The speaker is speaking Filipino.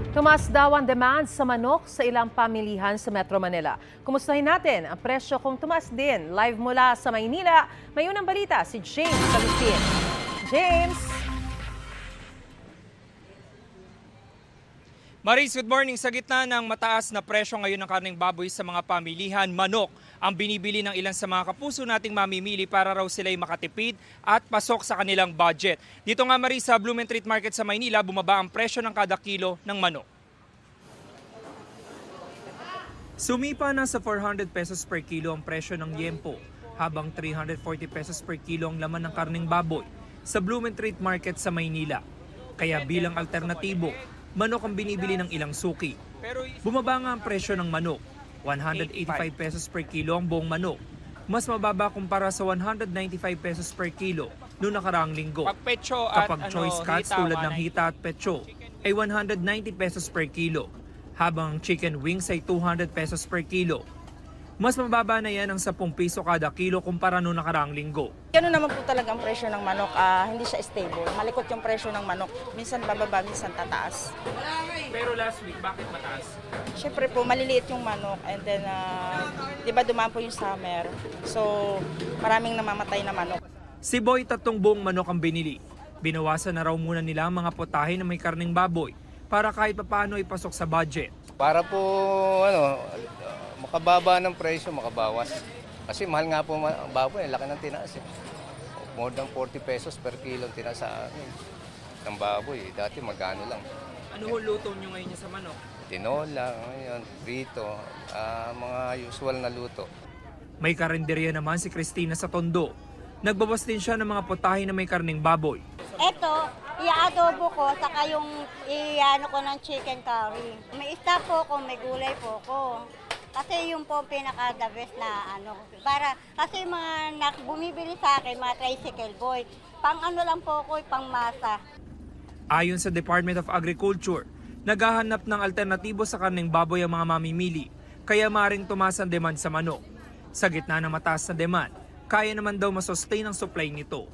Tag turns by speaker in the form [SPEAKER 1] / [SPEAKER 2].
[SPEAKER 1] Tumaas daw ang demand sa manok sa ilang pamilihan sa Metro Manila. Kumustahin natin ang presyo kung tumaas din. Live mula sa Maynila, may unang balita si James Agustin. James!
[SPEAKER 2] Maris, good morning. Sa gitna ng mataas na presyo ngayon ng karneng baboy sa mga pamilihan, manok ang binibili ng ilan sa mga kapuso nating mamimili para raw sila'y makatipid at pasok sa kanilang budget. Dito nga Maris, sa Blumentritt Market sa Maynila, bumaba ang presyo ng kada kilo ng manok. Sumipa na sa 400 pesos per kilo ang presyo ng yempo, habang 340 pesos per kilo ang laman ng karneng baboy sa Blumentritt Market sa Maynila. Kaya bilang alternatibo, manok ang binibili ng ilang suki. Bumaba nga ang presyo ng manok. 185 pesos per kilo ang buong manok. Mas mababa kumpara sa 195 pesos per kilo noong nakaraang linggo. Kapag choice cuts tulad ng hita at petso ay 190 pesos per kilo. Habang chicken wings ay 200 pesos per kilo. Mas mababa na yan ang 10 piso kada kilo kumpara noong nakaraang linggo.
[SPEAKER 3] Gano'n naman po talaga ang presyo ng manok, hindi siya stable. Malikot yung presyo ng manok, minsan bababa, minsan tataas.
[SPEAKER 2] Pero last week, bakit mataas?
[SPEAKER 3] Siyempre po, maliliit yung manok and then, di ba dumaan po yung summer. So, maraming namamatay na manok.
[SPEAKER 2] Si Boy, 3 buong manok ang binili. Binawasan na raw muna nila ang mga putahe na may karneng baboy para kahit papaano ipasok sa budget.
[SPEAKER 4] Para po, makababa ng presyo, makabawas. Kasi mahal nga po ang baboy, laki ng tinaas eh. More than 40 pesos per kilo ang tinaas sa amin ng baboy. Dati magkano lang.
[SPEAKER 2] Ano ho luto nyo ngayon sa manok?
[SPEAKER 4] Tinola, ngayon, prito, mga usual na luto.
[SPEAKER 2] May karinderya naman si Christina sa Tondo. Nagbawas din siya ng mga putahe na may karneng baboy.
[SPEAKER 5] Ito, i-adobo ko, saka yung i-ano ko ng chicken curry. May isda po ko, may gulay po ko. Kasi yung po pinaka-the best na kasi mga bumibili sa akin, mga tricycle boy, pang ano lang po ko, pang masa.
[SPEAKER 2] Ayon sa Department of Agriculture, naghahanap ng alternatibo sa karneng baboy ang mga mamimili, kaya maaaring tumaas ang demand sa manok. Sa gitna ng mataas na demand, kaya naman daw masustain ang supply nito.